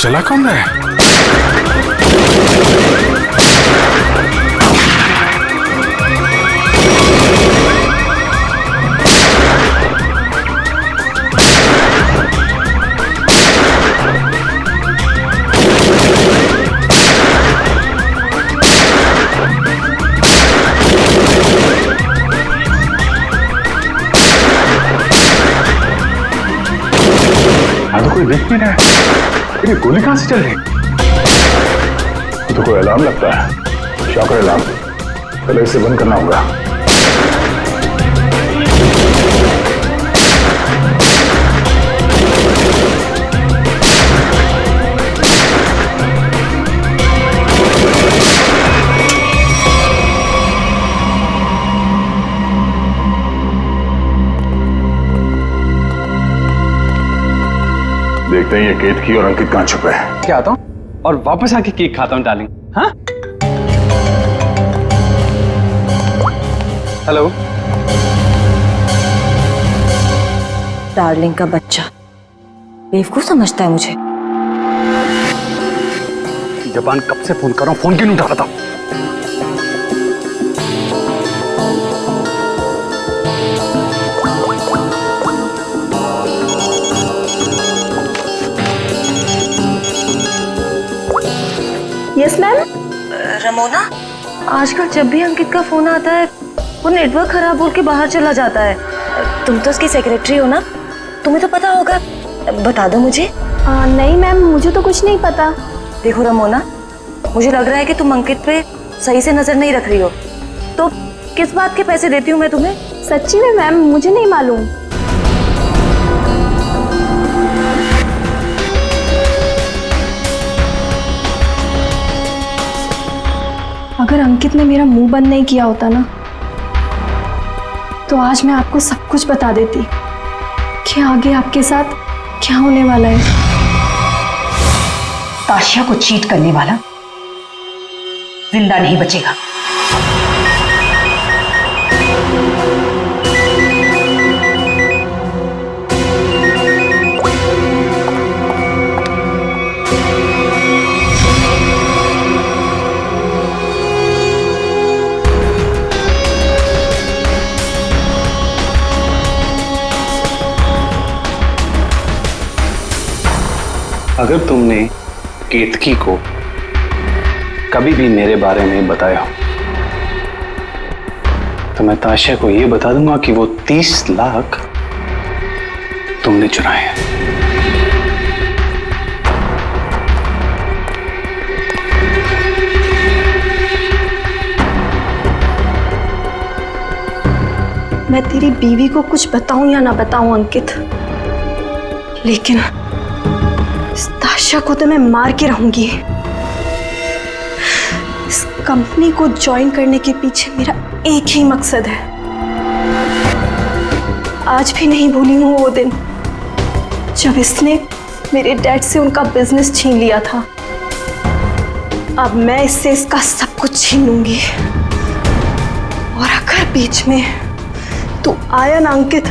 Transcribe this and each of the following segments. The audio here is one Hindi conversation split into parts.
चला कौन रहा है? कोई देख नहीं रहा है। ये गोली कहां से चल रही? तो कोई अलार्म लगता है, शॉकर अलार्म। पहले इसे बंद करना होगा। देखते हैं ये केतकी और अंकित कहां छुपे हैं। क्या आता हूँ और वापस आके केक खाता हूँ डार्लिंग। हाँ हेलो। डार्लिंग का बच्चा बेवकूफ समझता है मुझे। जबान कब से फोन कर रहा हूँ, फोन क्यों नहीं उठा रहा था? Yes ma'am. रमोना, आजकल जब भी अंकित का फोन आता है वो नेटवर्क खराब बोल के बाहर चला जाता है। तुम तो उसकी सेक्रेटरी हो ना, तुम्हें तो पता होगा, बता दो मुझे। नहीं मैम, मुझे तो कुछ नहीं पता। देखो रमोना, मुझे लग रहा है कि तुम अंकित पे सही से नजर नहीं रख रही हो। तो किस बात के पैसे देती हूँ मैं तुम्हें? सच्ची में मैम, मुझे नहीं मालूम। अगर अंकित ने मेरा मुंह बंद नहीं किया होता ना, तो आज मैं आपको सब कुछ बता देती कि आगे आपके साथ क्या होने वाला है। ताशिया को चीट करने वाला जिंदा नहीं बचेगा। अगर तुमने केतकी को कभी भी मेरे बारे में बताया हो तो मैं ताशिया को यह बता दूंगा कि वो 30 लाख तुमने चुराए हैं। मैं तेरी बीवी को कुछ बताऊं या ना बताऊं अंकित, लेकिन इस ताशिया को तो मैं मार के रहूंगी। इस कंपनी को ज्वाइन करने के पीछे मेरा एक ही मकसद है। आज भी नहीं भूली हूं वो दिन जब इसने मेरे डैड से उनका बिजनेस छीन लिया था। अब मैं इससे इसका सब कुछ छीन लूंगी। और अगर बीच में तू आया ना अंकित,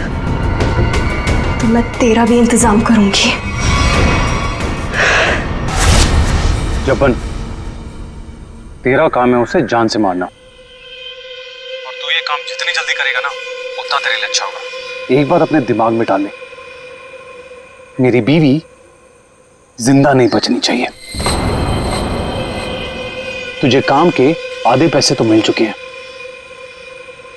तो मैं तेरा भी इंतजाम करूंगी। जबन, तेरा काम है उसे जान से मारना, और तू ये काम जितनी जल्दी करेगा ना उतना तेरे लिए अच्छा होगा। एक बात अपने दिमाग में डाल ले, मेरी बीवी जिंदा नहीं बचनी चाहिए। तुझे काम के आधे पैसे तो मिल चुके हैं,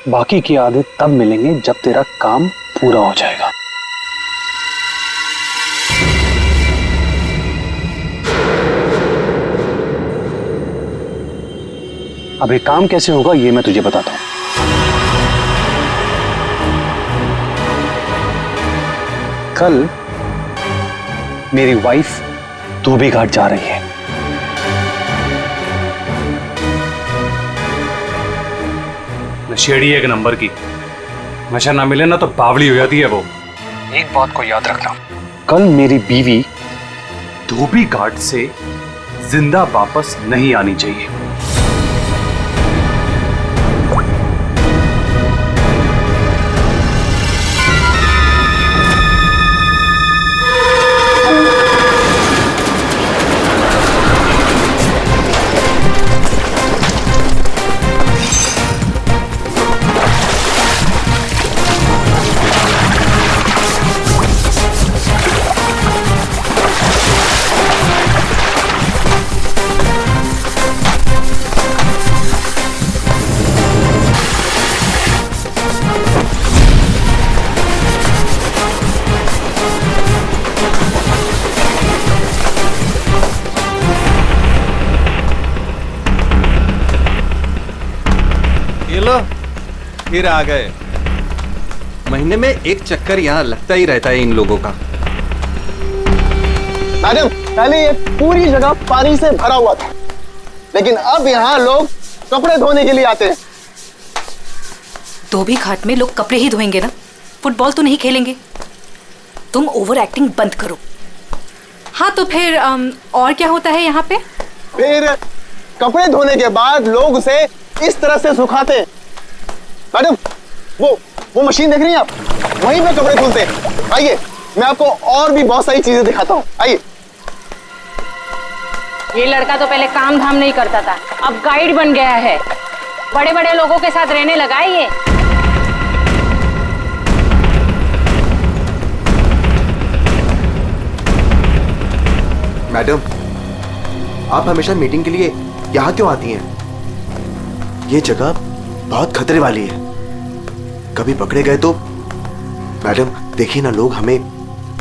बाकी के आधे तब मिलेंगे जब तेरा काम पूरा हो जाएगा। अब ये काम कैसे होगा ये मैं तुझे बताता हूं। कल मेरी वाइफ धोबी घाट जा रही है। नशेड़ी एक नंबर की, नशा ना मिले ना तो बावली हो जाती है वो। एक बात को याद रखना, कल मेरी बीवी धोबी घाट से जिंदा वापस नहीं आनी चाहिए। ये लो, फिर आ गए। महीने में एक चक्कर यहाँ लगता ही रहता है इन लोगों का। मैडम, पहले ये पूरी जगह पानी से भरा हुआ था, लेकिन अब यहाँ लोग कपड़े धोने के लिए आते हैं। धोबी घाट में लोग कपड़े ही धोएंगे ना, फुटबॉल तो नहीं खेलेंगे। तुम ओवर एक्टिंग बंद करो। हाँ तो फिर और क्या होता है यहाँ पे? फिर कपड़े धोने के बाद लोग उसे इस तरह से सुखाते हैं। मैडम, वो मशीन देख रही हैं आप? वहीं पे कपड़े धुलते हैं। आइए, मैं आपको और भी बहुत सारी चीजें दिखाता हूँ। आइए। ये लड़का तो पहले काम धाम नहीं करता था, अब गाइड बन गया है। बड़े बड़े लोगों के साथ रहने लगा है ये। मैडम, आप हमेशा मीटिंग के लिए यहाँ क्यों आती हैं? ये जगह बहुत खतरे वाली है, कभी पकड़े गए तो। मैडम देखिए ना, लोग हमें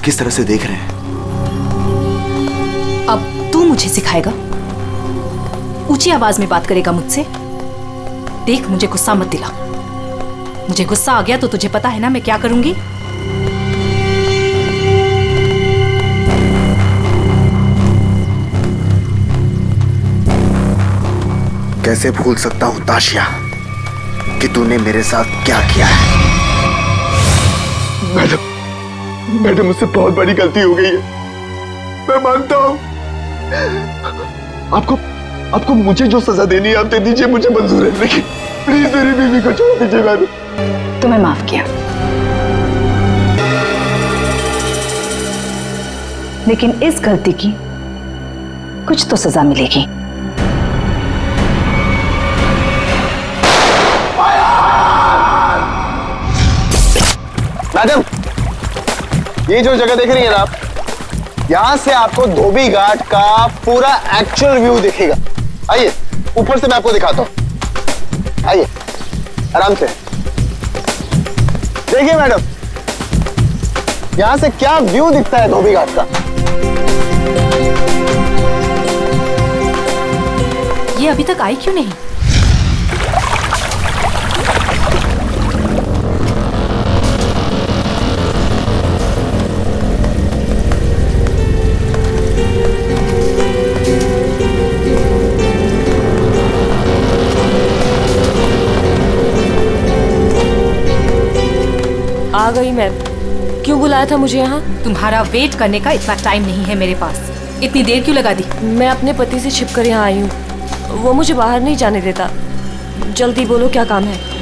किस तरह से देख रहे हैं। अब तू मुझे सिखाएगा? ऊंची आवाज में बात करेगा मुझसे? देख, मुझे गुस्सा मत दिला। मुझे गुस्सा आ गया तो तुझे पता है ना मैं क्या करूंगी। कैसे भूल सकता हूं ताशिया कि तूने मेरे साथ क्या किया है। मैडम, मुझसे बहुत बड़ी गलती हो गई है, मैं मानता हूँ। आपको मुझे जो सजा देनी है आप दे दीजिए, मुझे मंजूर है, लेकिन प्लीज मेरी बीवी को छोड़ दीजिए। मैडम, तुम्हें माफ किया, लेकिन इस गलती की कुछ तो सजा मिलेगी। मैडम, ये जो जगह देख रही है ना आप, यहां से आपको धोबी घाट का पूरा एक्चुअल व्यू दिखेगा। आइए, ऊपर से मैं आपको दिखाता हूं। आइए, आराम से देखिए मैडम, यहां से क्या व्यू दिखता है धोबी घाट का। ये अभी तक आई क्यों नहीं? आ गई मैम। क्यों बुलाया था मुझे यहाँ? तुम्हारा वेट करने का इतना टाइम नहीं है मेरे पास। इतनी देर क्यों लगा दी? मैं अपने पति से छिपकर यहाँ आई हूँ, वो मुझे बाहर नहीं जाने देता। जल्दी बोलो, क्या काम है?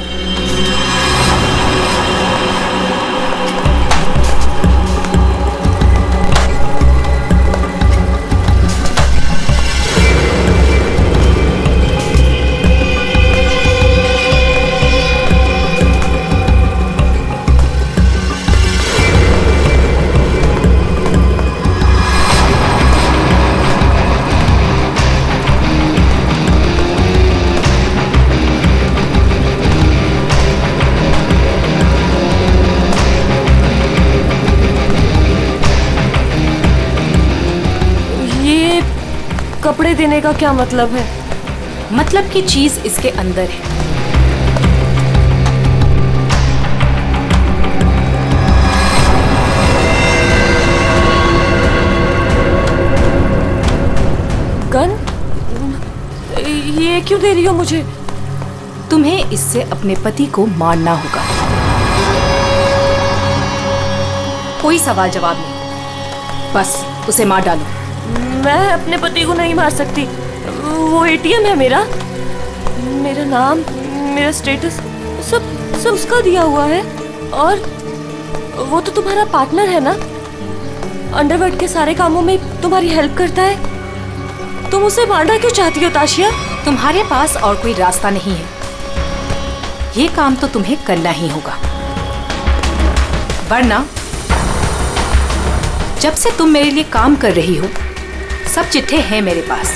कपड़े देने का क्या मतलब है? मतलब की चीज इसके अंदर है। गन? ये क्यों दे रही हो मुझे? तुम्हें इससे अपने पति को मारना होगा। कोई सवाल जवाब नहीं, बस उसे मार डालो। मैं अपने पति को नहीं मार सकती। वो एटीएम है मेरा। मेरा नाम, मेरा स्टेटस सब उसका दिया हुआ है। और वो तो तुम्हारा पार्टनर है ना, अंडरवर्ल्ड के सारे कामों में तुम्हारी हेल्प करता है। तुम उसे मारना क्यों चाहती हो ताशिया? तुम्हारे पास और कोई रास्ता नहीं है, ये काम तो तुम्हें करना ही होगा। वरना जब से तुम मेरे लिए काम कर रही हो, सब चिट्ठे हैं मेरे पास,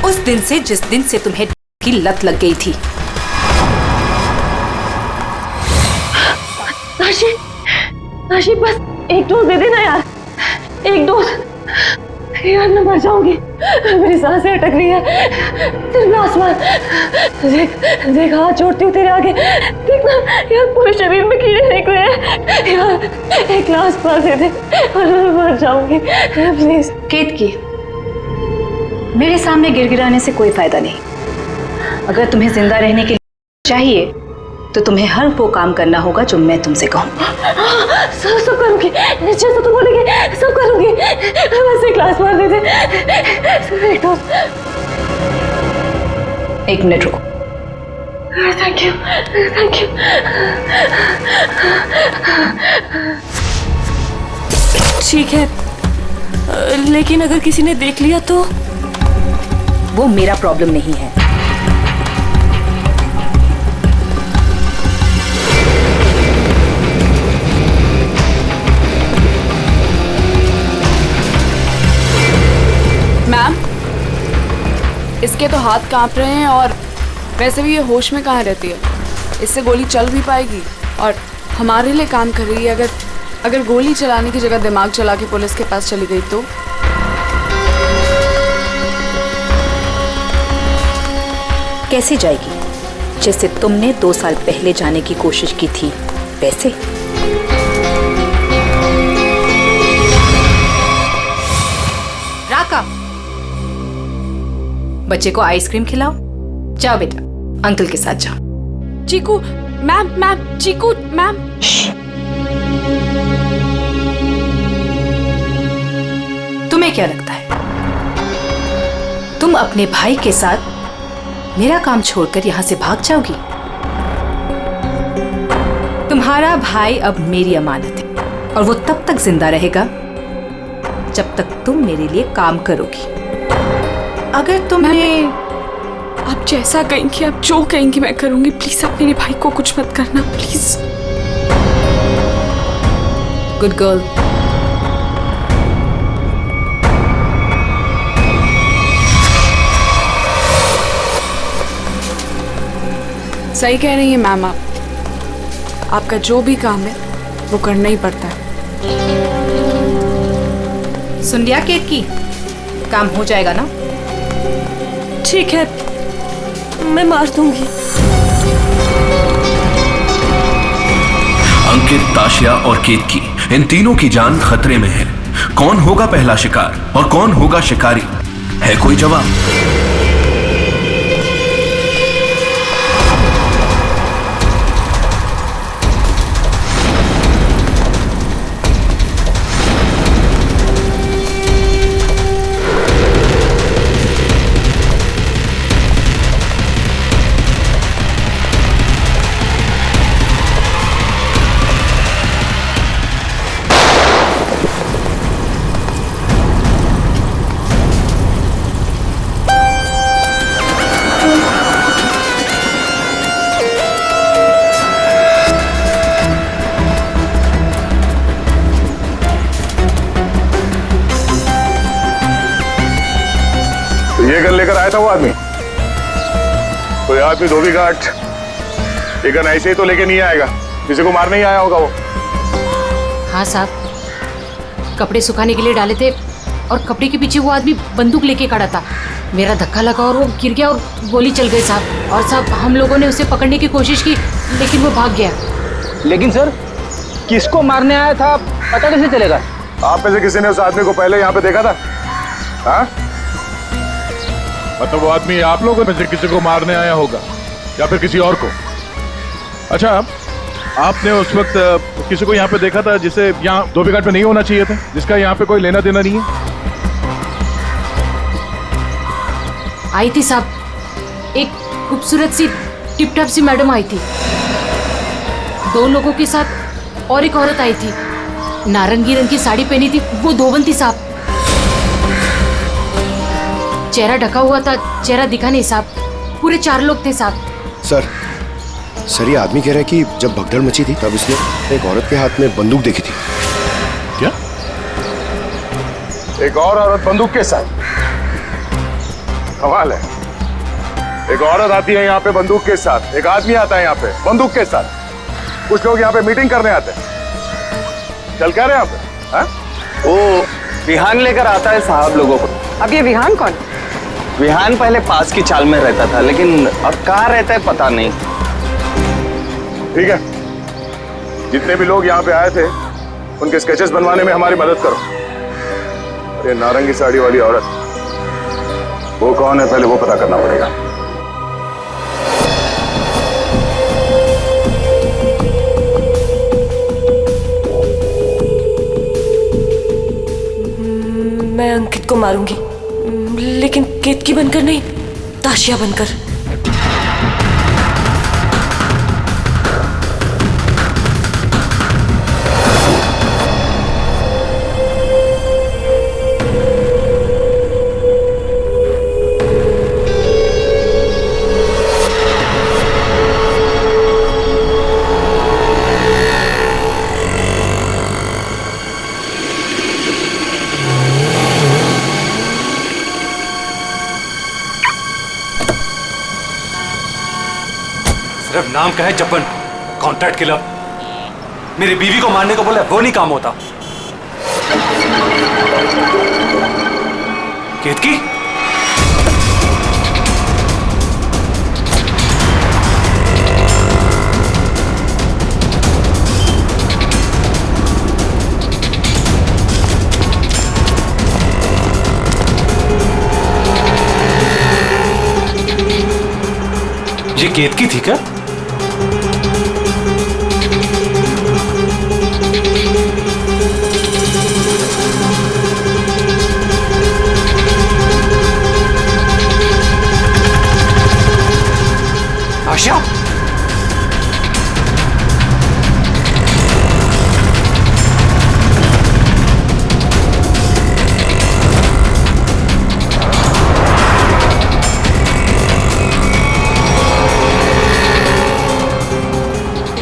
उस दिन से जिस दिन से तुम्हें की लत लग गई थी। नाशी, बस एक डोज दे देना यार, एक डोज। यार मैं मर जाऊंगी, मेरी सांसें अटक रही है। सिर्फ आसमान देख हाथ जोड़ती हूँ तेरे आगे, देखना यार पूरे शरीर में कीड़े निकले हैं यार, एक ग्लास पानी दे और मैं मर जाऊंगी प्लीज। केतकी, मेरे सामने गिड़गिड़ाने से कोई फायदा नहीं। अगर तुम्हें जिंदा रहने के लिए चाहिए तो तुम्हें हर वो काम करना होगा जो मैं तुमसे कहूँ। सब करूंगी, जैसा तुम बोलेंगे सब करूंगी, बस एक ग्लास पानी दे दे। एक मिनट रुको। Thank you thank you. ठीक है, लेकिन अगर किसी ने देख लिया तो? वो मेरा प्रॉब्लम नहीं है। मैम, इसके तो हाथ कांप रहे हैं और वैसे भी ये होश में कहाँ रहती है। इससे गोली चल भी पाएगी और हमारे लिए काम कर रही है। अगर गोली चलाने की जगह दिमाग चला के पुलिस के पास चली गई तो? कैसे जाएगी? जैसे तुमने 2 साल पहले जाने की कोशिश की थी वैसे। राका, बच्चे को आइसक्रीम खिलाओ। जाओ बेटा, अंकल के साथ जाओ। चीकू मैम, चीकू मैम। तुम्हें क्या लगता है तुम अपने भाई के साथ मेरा काम छोड़कर यहां से भाग जाओगी? तुम्हारा भाई अब मेरी अमानत है और वो तब तक जिंदा रहेगा जब तक तुम मेरे लिए काम करोगी। अगर तुम्हें आप जैसा कहेंगी, आप जो कहेंगी मैं करूंगी। प्लीज आप मेरे भाई को कुछ मत करना प्लीज। Good girl. सही कह रही हैं मैम आप। आपका जो भी काम है वो करना ही पड़ता है। सुन लिया केतकी, काम हो जाएगा ना? ठीक है, मैं मार दूंगी। अंकित, ताशिया और केतकी, इन तीनों की जान खतरे में है। कौन होगा पहला शिकार और कौन होगा शिकारी? है कोई जवाब? ये गन लेकर आया था वो आदमी? कोई आदमी धोबी घाट ये गन ऐसे ही तो लेके नहीं आएगा, किसी को मारने ही आया होगा वो। हाँ साहब, कपड़े सुखाने के लिए डाले थे और कपड़े के पीछे वो आदमी बंदूक लेके खड़ा था। मेरा धक्का लगा और वो गिर गया और गोली चल गई साहब। और साहब हम लोगों ने उसे पकड़ने की कोशिश की लेकिन वो भाग गया। लेकिन सर, किसको मारने आया था पता कैसे चलेगा? आप में से किसी ने उस आदमी को पहले यहाँ पे देखा था? हाँ? मतलब वो आदमी आप लोगों में से किसी को मारने आया होगा या फिर किसी और को? अच्छा, आपने उस वक्त किसी को यहाँ पे देखा था जिसे यहाँ धोबी घाट पे नहीं होना चाहिए था, जिसका यहाँ पे कोई लेना देना नहीं है? आई थी साहब, एक खूबसूरत सी टिप टॉप सी मैडम आई थी, 2 लोगों के साथ और एक औरत आई थी, नारंगी रंग की साड़ी पहनी थी, वो धोबन थी साहब। चेहरा ढका हुआ था, चेहरा दिखा नहीं साहब। पूरे 4 लोग थे साहब। सर ये आदमी कह रहा है कि जब भगदड़ मची थी तब इसने एक औरत के हाथ में बंदूक देखी थी। क्या? एक और औरत बंदूक के साथ? कमाल है, एक औरत आती है यहाँ पे बंदूक के साथ, एक आदमी आता है यहाँ पे बंदूक के साथ। कुछ लोग यहाँ पे मीटिंग करने आते हैं। चल क्या रहे हैं यहाँ पे? विहान लेकर आता है साहब लोगों को। अब ये विहान कौन? विहान पहले पास की चाल में रहता था, लेकिन अब कहाँ रहता है पता नहीं। ठीक है, जितने भी लोग यहाँ पे आए थे उनके स्केचेस बनवाने में हमारी मदद करो। और ये नारंगी साड़ी वाली औरत, वो कौन है पहले वो पता करना पड़ेगा। मैं अंकित को मारूंगी, लेकिन केतकी बनकर नहीं, ताशिया बनकर। सिर्फ नाम का है जपन, कॉन्ट्रैक्ट किलर। मेरी बीवी को मारने को बोला वो नहीं काम होता। केतकी, ये केतकी थी क्या? आशा,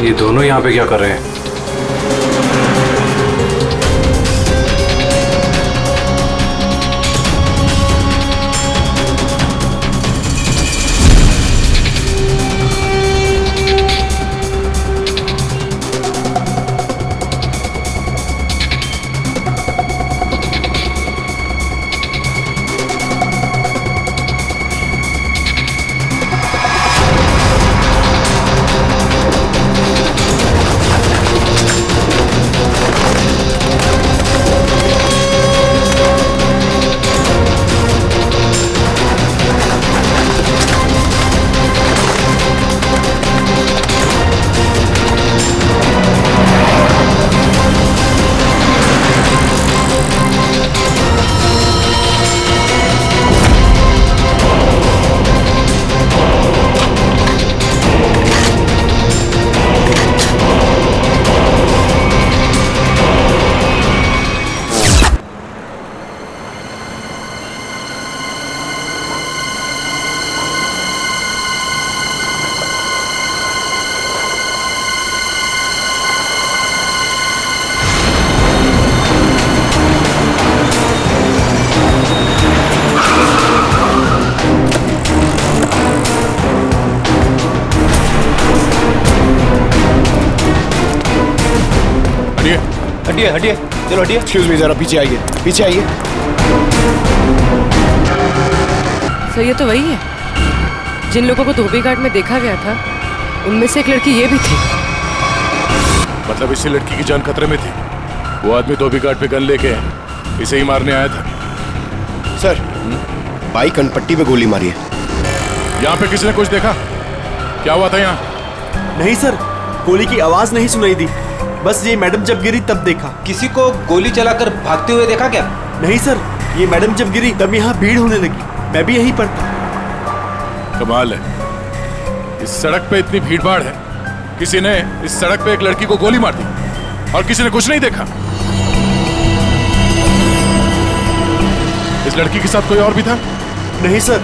ये दोनों यहाँ पे क्या कर रहे हैं? हटिए हटिए, चलो हटिए। एक्सक्यूज मी, जरा पीछे आइए, पीछे आइए। सर ये तो वही है जिन लोगों को धोबी घाट में देखा गया था, उनमें से एक लड़की ये भी थी। मतलब इसी लड़की की जान खतरे में थी। वो आदमी धोबी घाट पे गन लेके इसे ही मारने आया था। सर, बाई कनपट्टी पे गोली मारी है। यहाँ पे किसी ने कुछ देखा? क्या हुआ था यहाँ? नहीं सर, गोली की आवाज नहीं सुनाई दी, बस ये मैडम जब गिरी तब देखा। किसी को गोली चलाकर भागते हुए देखा क्या? नहीं सर, ये मैडम जब गिरी तब यहाँ भीड़ होने लगी, मैं भी यहीं पर था। कमाल है, इस सड़क पे इतनी भीड़ भाड़ है, किसी ने इस सड़क पे एक लड़की को गोली मार दी और किसी ने कुछ नहीं देखा। इस लड़की के साथ कोई और भी था? नहीं सर।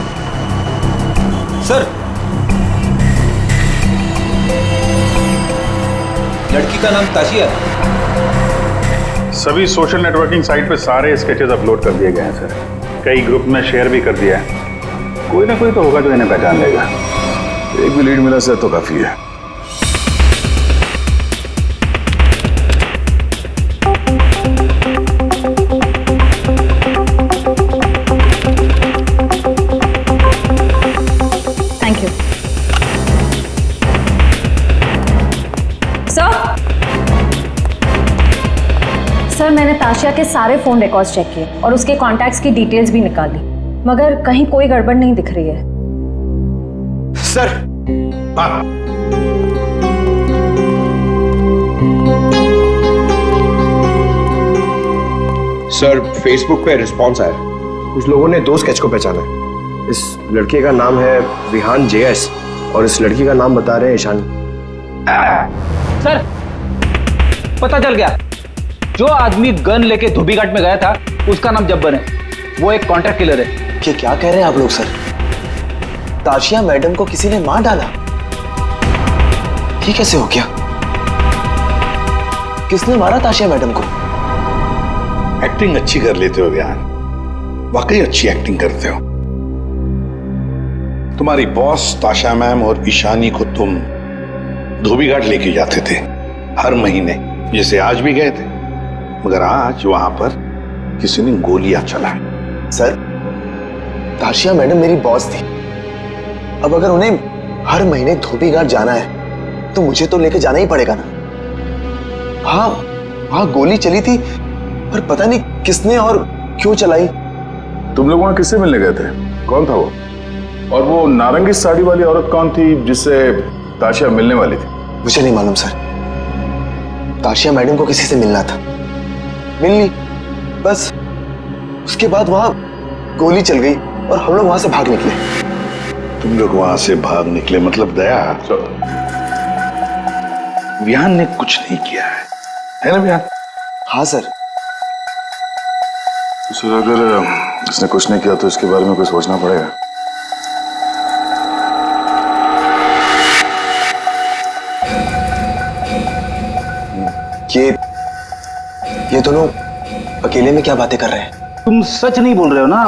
सर, लड़की का नाम ताशिया है। सभी सोशल नेटवर्किंग साइट पे सारे स्केचेस अपलोड कर दिए गए हैं सर। कई ग्रुप में शेयर भी कर दिया है। कोई ना कोई तो होगा जो इन्हें पहचान लेगा। एक भी लीड मिला सर तो काफी है। सर मैंने ताशिया के सारे फ़ोन रिकॉर्ड्स चेक किए और उसके कॉन्टैक्ट्स की डिटेल्स भी निकाली, मगर कहीं कोई गड़बड़ नहीं दिख रही है। सर सर फेसबुक पे रिस्पॉन्स आया, कुछ लोगों ने 2 स्केच को पहचाना है। इस लड़के का नाम है विहान JS और इस लड़की का नाम बता रहे हैं ईशानी। सर पता चल गया, जो आदमी गन लेके धोबी घाट में गया था उसका नाम जब्बर है, वो एक कॉन्ट्रैक्ट किलर है। क्या कह रहे हैं आप लोग सर? ताशिया मैडम को किसी ने मार डाला? ये कैसे हो गया? किसने मारा ताशिया मैडम को? एक्टिंग अच्छी कर लेते हो विहान, वाकई अच्छी एक्टिंग करते हो। तुम्हारी बॉस ताशा मैम और ईशानी को तुम धोबी घाट लेके जाते थे हर महीने, जैसे आज भी गए थे, मगर आज वहां पर किसी ने गोलियां चलाई। सर ताशिया मैडम मेरी बॉस थी, अब अगर उन्हें हर महीने धोबी घाट जाना है तो मुझे तो लेके जाना ही पड़ेगा ना। हाँ वहां गोली चली थी पर पता नहीं किसने और क्यों चलाई। तुम लोग वहां किससे मिलने गए थे? कौन था वो? और वो नारंगी साड़ी वाली औरत कौन थी जिससे ताशिया मिलने वाली थी? मुझे नहीं मालूम सर, ताशिया मैडम को किसी से मिलना था, मिल ली बस। उसके बाद वहां गोली चल गई और हम लोग वहां से भाग निकले। तुम लोग वहां से भाग निकले मतलब दया, विहान ने कुछ नहीं किया है ना विहान? हाँ सर। तो सर अगर उसने कुछ नहीं किया तो इसके बारे में कुछ सोचना पड़ेगा। ये दोनों अकेले में क्या बातें कर रहे हैं? तुम सच नहीं बोल रहे हो ना,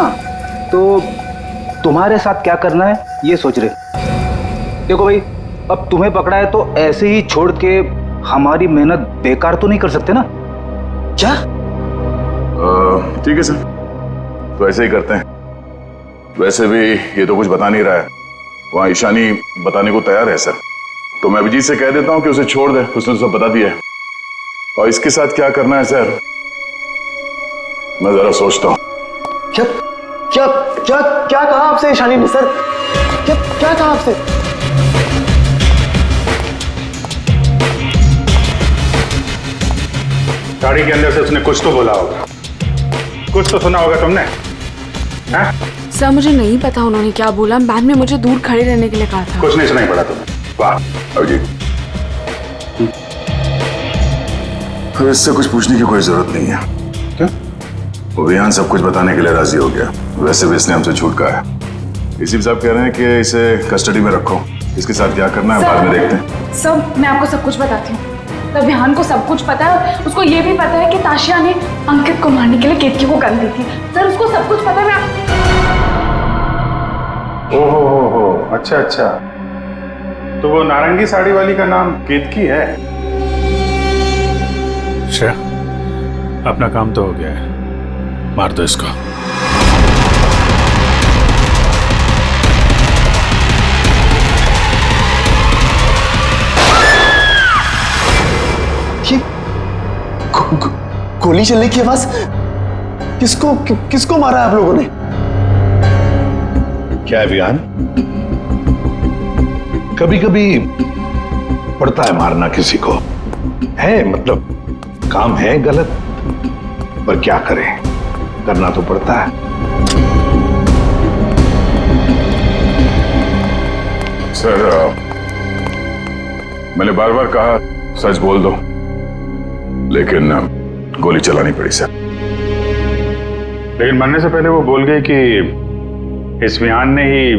तो तुम्हारे साथ क्या करना है ये सोच रहे। देखो भाई, अब तुम्हें पकड़ा है तो ऐसे ही छोड़ के हमारी मेहनत बेकार तो नहीं कर सकते ना? क्या? ठीक है सर, तो ऐसे ही करते हैं। वैसे भी ये तो कुछ बता नहीं रहा है, वहां ईशानी बताने को तैयार है सर, तो मैं अभिजीत से कह देता हूं कि उसे छोड़ दे, उसने सब बता दिया है। और इसके साथ क्या करना है सर, मैं जरा सोचता हूं। क्या क्या क्या क्या कहा आपसे ईशानी ने सर? क्या क्या कहा आपसे? गाड़ी के अंदर से उसने कुछ तो बोला होगा, कुछ तो सुना होगा तुमने? हाँ? सर मुझे नहीं पता उन्होंने क्या बोला, मैम ने मुझे दूर खड़े रहने के लिए कहा था। कुछ नहीं सुनाई पड़ा तुम्हें? वाह अभिजीत, फिर इससे कुछ पूछने की कोई जरूरत नहीं है। क्या? वो विहान सब कुछ बताने के लिए राजी हो गया, वैसे भी इसने हमसे छूट कहा है। इसी साहब कह रहे हैं कि इसे कस्टडी में रखो, इसके साथ क्या करना है बाद में देखते हैं। सर मैं आपको सब कुछ बताती हूँ। तब विहान को सब कुछ पता है, उसको ये भी पता है कि ताशिया ने अंकित को मारने के लिए केतकी को गन दी थी। सर उसको सब कुछ पता है। ओहो अच्छा अच्छा, तो वो नारंगी साड़ी वाली का नाम केतकी है? श्रेया, अपना काम तो हो गया है, मार दो इसको। गोली चलने की आवाज? किसको मारा है आप लोगों ने? क्या है विहान, कभी कभी पड़ता है मारना किसी को, है मतलब काम है गलत, पर क्या करें, करना तो पड़ता है। सर मैंने बार बार कहा सच बोल दो, लेकिन गोली चलानी पड़ी सर। लेकिन मरने से पहले वो बोल गई कि इस विहान ने ही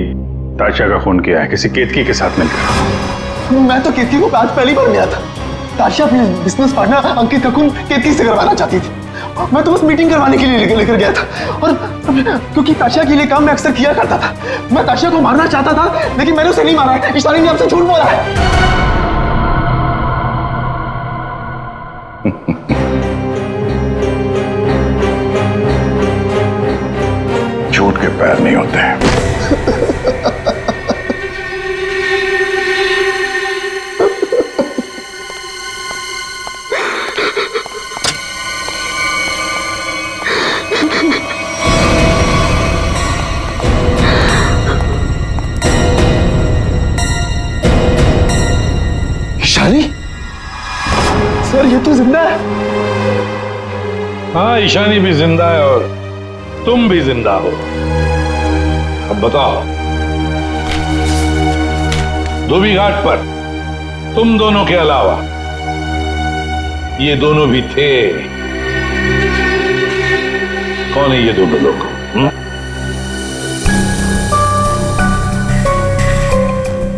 ताशिया का खून किया है, किसी केतकी के साथ मिलकर। मैं तो केतकी को आज पहली बार मिला था। ताशिया अपने बिजनेस पार्टनर अंकित का खून केतकी से करवाना चाहती थी। मैं तो बस मीटिंग करवाने के लिए लेकर गया था, और क्योंकि ताशिया के लिए काम मैं अक्सर किया करता था। मैं ताशिया को मारना चाहता था, लेकिन मैंने उसे नहीं मारा है। ईशानी ने आपसे झूठ बोला है। झूठ के पैर नहीं होते हैं। ईशानी? सर ये तो जिंदा है। हाँ, ईशानी भी जिंदा है और तुम भी जिंदा हो। अब बताओ, धोबी घाट पर तुम दोनों के अलावा ये दोनों भी थे। कौन है ये दोनों लोग?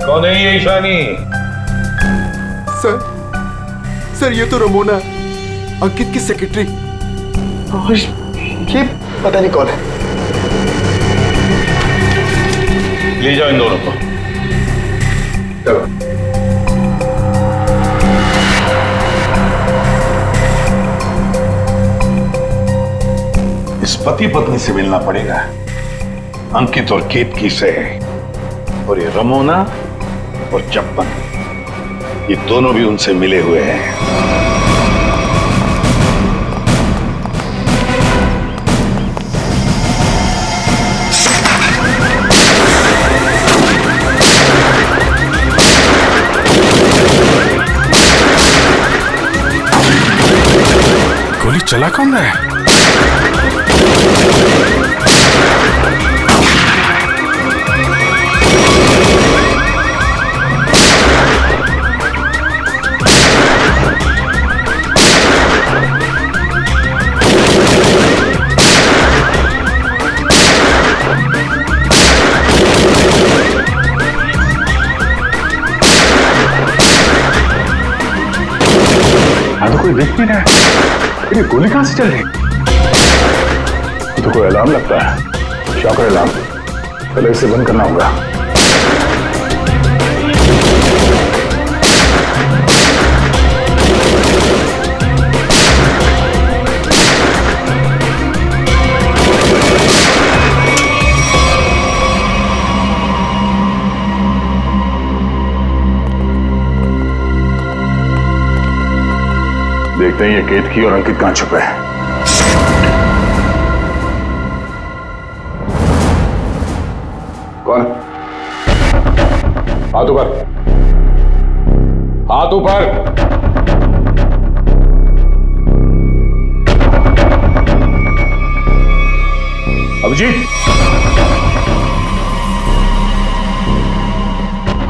कौन है ये ईशानी? सर ये तो रमोना, अंकित की सेक्रेटरी। ये पता नहीं कौन है। ले जाओ इन दोनों को। चलो। इस पति पत्नी से मिलना पड़ेगा, अंकित और केतकी से। और ये रमोना और चप्पन, ये दोनों भी उनसे मिले हुए हैं। गोली चला कौन रहा है? तो कोई देख नहीं रहा है। ये गोली कहां से चल रही? तो कोई अलार्म लगता है, शॉकर अलार्म। पहले इसे बंद करना होगा। देखते हैं ये केतकी और अंकित कहां छुपे हैं। कौन? हाथ ऊपर, हाथ ऊपर। अभिजीत,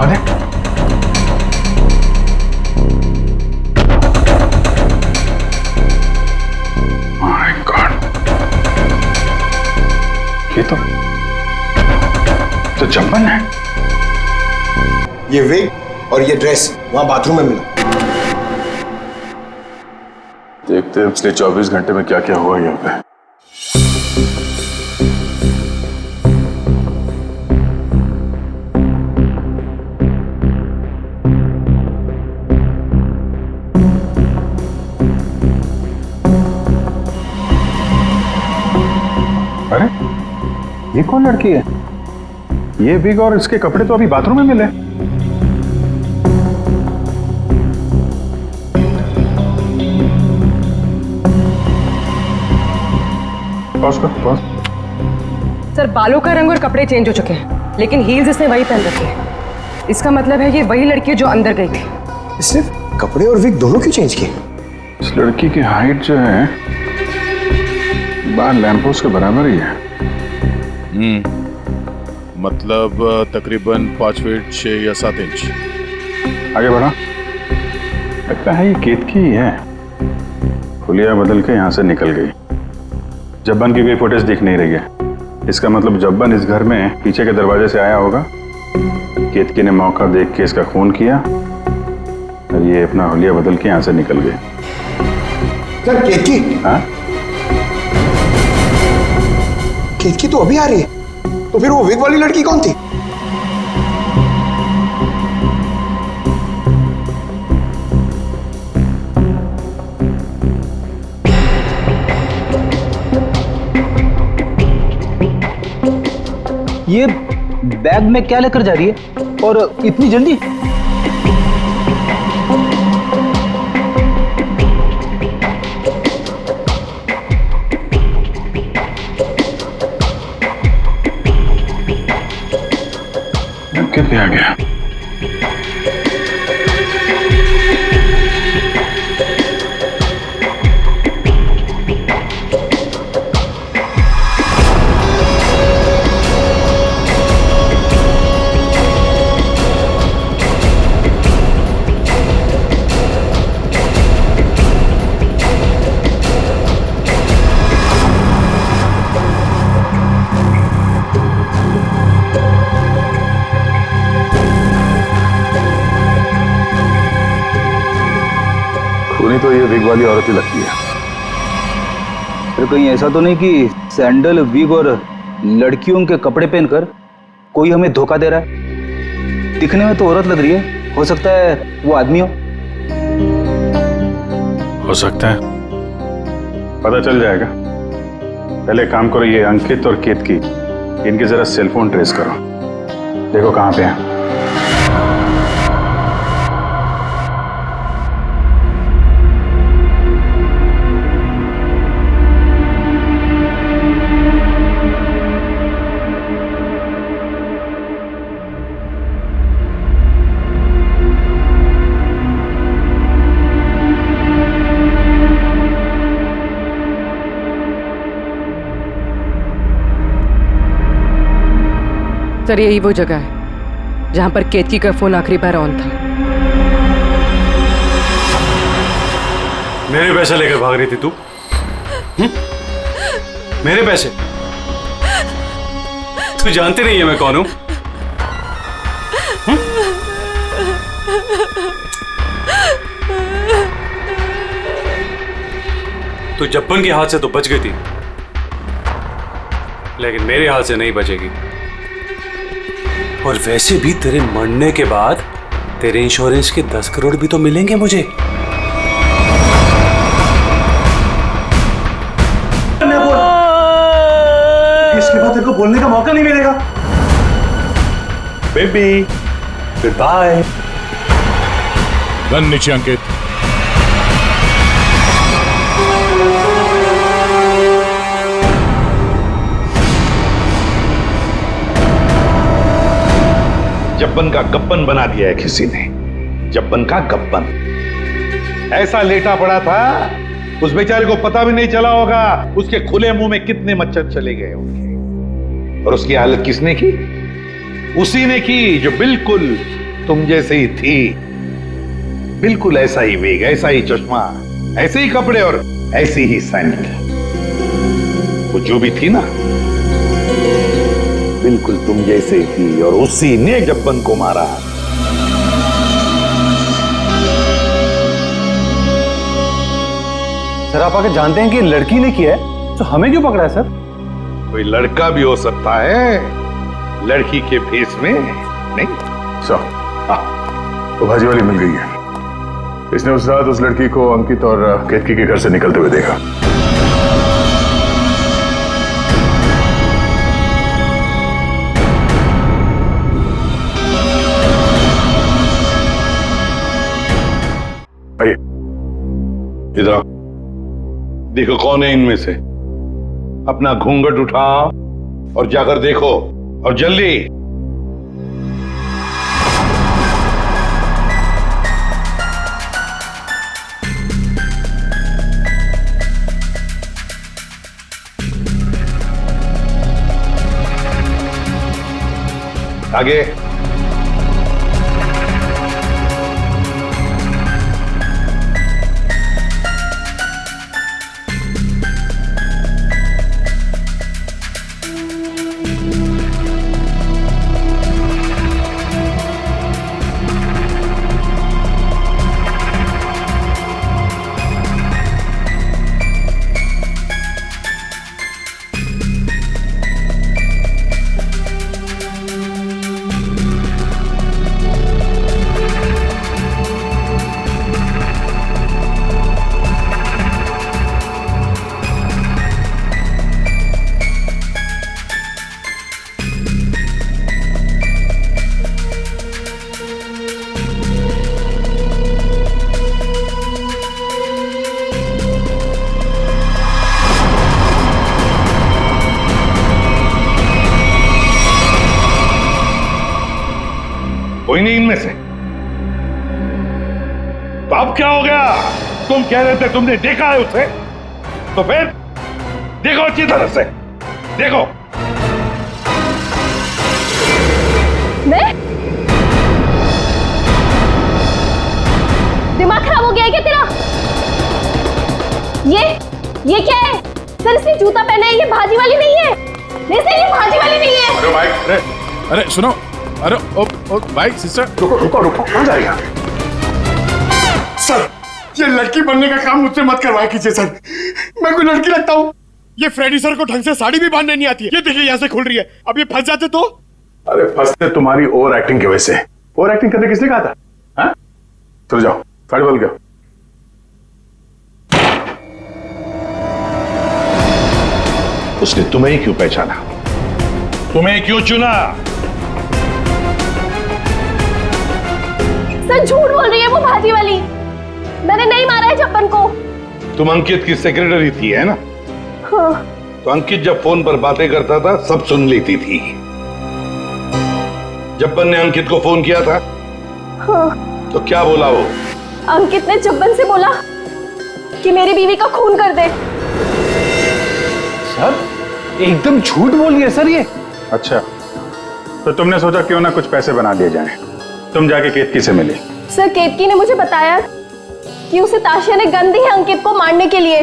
अरे ये तो चंपन है। ये विग और ये ड्रेस वहां बाथरूम में मिला। देखते हैं पिछले 24 घंटे में क्या क्या हुआ यहाँ पे। अरे ये कौन लड़की है? ये बिग और इसके कपड़े तो अभी बाथरूम में मिले। पॉज कर, पॉज। सर बालों का रंग और कपड़े चेंज हो चुके हैं, लेकिन हील्स इसने वही पहन रखी है। इसका मतलब है ये वही लड़की है जो अंदर गई थी। इसने कपड़े और विग दोनों क्यों चेंज किए? इस लड़की की हाइट जो है बाहर लैंपोस्ट के बराबर ही है। मतलब तकरीबन 5 फीट 6 या 7 इंच। आगे बढ़ा। लगता है ये केतकी ही है। हुलिया बदल के यहाँ से निकल गई। जब्बन की कोई फुटेज दिख नहीं रही है। इसका मतलब जब्बन इस घर में पीछे के दरवाजे से आया होगा। केतकी ने मौका देख के इसका खून किया और ये अपना हुलिया बदल के यहाँ से निकल गए। सर केतकी? हाँ? केतकी तो अभी आ रही है, तो फिर वो विग वाली लड़की कौन थी? ये बैग में क्या लेकर जा रही है और इतनी जल्दी? अंकित भी आ गया। सुनी तो ये विग वाली औरत ही लगती है। फिर कहीं ऐसा तो नहीं कि सैंडल, विग और लड़कियों के कपड़े पहनकर कोई हमें धोखा दे रहा है? दिखने में तो औरत लग रही है, हो सकता है वो आदमी हो सकता है, पता चल जाएगा। पहले एक काम करो, ये अंकित और केतकी, इनके जरा सेलफोन ट्रेस करो, देखो कहां पे हैं। सर यही वो जगह है जहां पर केतकी का फोन आखिरी बार ऑन था। मेरे पैसे लेकर भाग रही थी तू? मेरे पैसे? तू जानती नहीं है मैं कौन हूं? तू जब्बन के हाथ से तो बच गई थी, लेकिन मेरे हाथ से नहीं बचेगी। और वैसे भी तेरे मरने के बाद तेरे इंश्योरेंस के 10 करोड़ भी तो मिलेंगे मुझे। इसके बाद तेरे को बोलने का मौका नहीं मिलेगा। Baby good bye. गन नीचे अंकित। जब्बन का गब्बन बना दिया है किसी ने, जब्बन का गब्बन। ऐसा लेटा पड़ा था, उस बेचारे को पता भी नहीं चला होगा उसके खुले मुंह में कितने मच्छर चले गए होंगे। और उसकी हालत किसने की? उसी ने की जो बिल्कुल तुम जैसे ही थी, बिल्कुल ऐसा ही वेग, ऐसा ही चश्मा, ऐसे ही कपड़े और ऐसी ही सैंडल। वो जो भी थी ना, बिल्कुल तुम जैसे थी, और उसी ने जब्बन को मारा। सर आप आके जानते हैं कि लड़की ने किया है, तो हमें क्यों पकड़ा है सर? कोई लड़का भी हो सकता है, लड़की के फेस में नहीं। तो भाजी वाली मिल गई है। इसने उस रात उस लड़की को अंकित और केतकी के घर से निकलते हुए देखा। आइए इधर, देखो कौन है इनमें से। अपना घूंघट उठाओ और जाकर देखो, और जल्दी। आगे। कोई नहीं इनमें से। तो अब क्या हो गया? तुम कह रहे थे तुमने देखा है उसे, तो फिर देखो अच्छी तरह से देखो। मैं? दिमाग खराब हो गया है क्या तेरा? ये क्या है? सर इसने जूता पहना है, ये भाजी वाली नहीं है। नहीं सर ये भाजी वाली नहीं है। अरे भाई, अरे सुनो, अरे ओ भाई सिस्टर, रुको रुको रुको, कहाँ जाएगा? सर ये लड़की बनने का काम मुझसे मत करवाया कीजिए सर। मैं कोई लड़की लगता हूँ? ये फ्रेडी सर को ढंग से साड़ी भी बांधने नहीं आती है। ये देखिए यहाँ से खुल रही है, अब ये फंस जाते तो। अरे फंसते तुम्हारी ओवर एक्टिंग की वजह से। ओवर एक्टिंग करने किसने कहा था? हाँ? चलो जाओ, साड़ी बदल गया। उसने तुम्हें ही क्यों पहचाना? तुम्हें क्यों चुना? सर झूठ बोल रही है वो भाजी वाली। मैंने नहीं मारा है जब्बन को। तुम अंकित की सेक्रेटरी थी, है ना? हाँ। तो अंकित जब फोन पर बातें करता था सब सुन लेती थी। जब्बन ने अंकित को फोन किया था? हाँ। तो क्या बोला वो? अंकित ने जब्बन से बोला कि मेरी बीवी का खून कर दे। सर एकदम झूठ बोल रही है सर ये। अच्छा, तो तुमने सोचा क्यों ना कुछ पैसे बना लिए जाएं। तुम जाके केतकी से मिली? सर केतकी ने मुझे बताया कि उसे ताशिया ने गन दी है अंकित को मारने के लिए।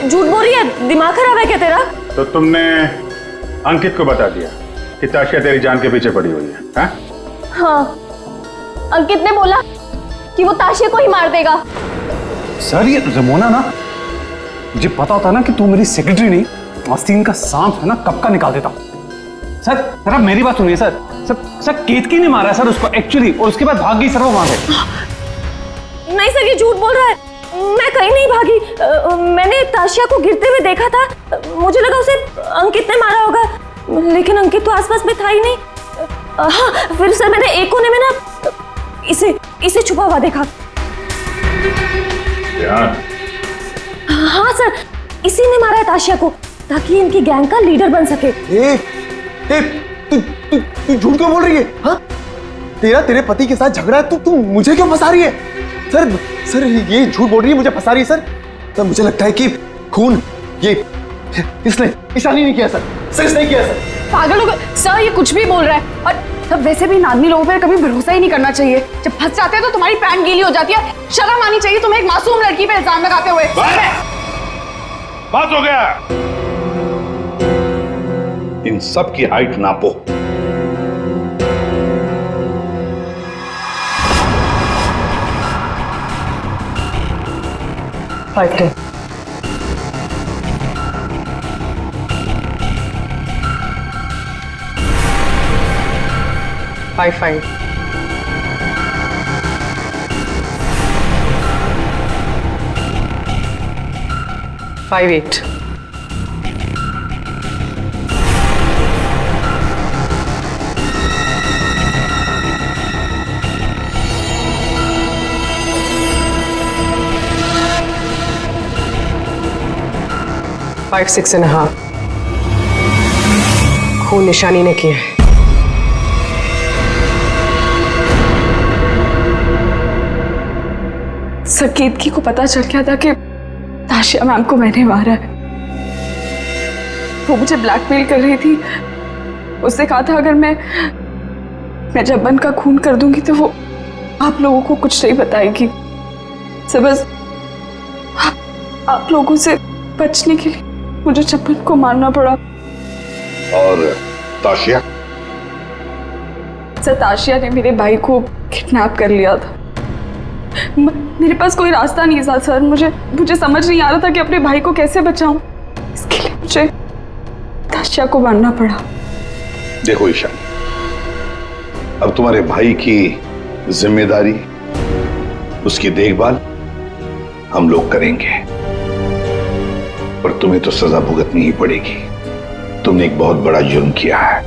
झूठ बोल रही है, दिमाग खराब है क्या तेरा? तो तुमने अंकित को बता दिया कि ताशिया तेरी जान के पीछे पड़ी हुई है? हाँ? हाँ, अंकित ने बोला कि वो ताशिया को ही मार देगा। सर ये रमोना ना, मुझे पता होता ना कि तू मेरी सेक्रेटरी नहीं, आस्तीन का सांप है ना, कब का निकाल देता। सर सर आप मेरी बात सुनिए सर। सर केतकी ने मारा है सर उसको एक्चुअली, और उसके बाद भाग गई सर वो वहां से। नहीं सर, ये झूठ बोल रहा है। मैं कहीं नहीं भागी। मैंने ताशिया को गिरते हुए देखा था। मुझे लगा उसे अंकित ने मारा होगा, लेकिन अंकित तो आसपास में था ही नहीं। हाँ, फिर सर मैंने एक कोने में ना इसे छुपा हुआ देखा। हाँ सर, इसी ने मारा है ताशिया को ताकि इनकी गैंग का लीडर बन सके। तू झूठ क्यों बोल रही है? हाँ? तेरे पति के साथ झगड़ा है, तू मुझे क्यों फंसा रही है? सर ये झूठ बोल रही है, मुझे फंसा रही है सर। मुझे लगता है कि खून ये इसने ईशानी नहीं किया सर इसने किया सर। पागल हो गए सर, ये कुछ भी बोल रहा है। और तब वैसे भी आदमी लोगों पर कभी भरोसा ही नहीं करना चाहिए। जब फंस जाते हैं तो तुम्हारी पैंट गीली हो जाती है। शर्म आनी चाहिए तुम्हें एक मासूम लड़की पे इल्जाम लगाते हुए। बात हो गया। इन सब की हाइट नापो। फाइव 5 8 5 6.5 खून निशानी ने किया है। सर केतकी को पता चल गया था कि ताशिया मैम को मैंने मारा है। वो मुझे ब्लैकमेल कर रही थी। उसने कहा था अगर मैं जब्बन का खून कर दूंगी तो वो आप लोगों को कुछ नहीं बताएगी। सर बस आप लोगों से बचने के लिए मुझे जब्बन को मारना पड़ा। और ताशिया? सर ताशिया ने मेरे भाई को किडनैप कर लिया था। मेरे पास कोई रास्ता नहीं था सर। मुझे समझ नहीं आ रहा था कि अपने भाई को कैसे बचाऊं। इसके लिए मुझे ताशिया को मारना पड़ा। देखो ईशान, अब तुम्हारे भाई की जिम्मेदारी, उसकी देखभाल हम लोग करेंगे, पर तुम्हें तो सजा भुगतनी ही पड़ेगी। तुमने एक बहुत बड़ा जुर्म किया है।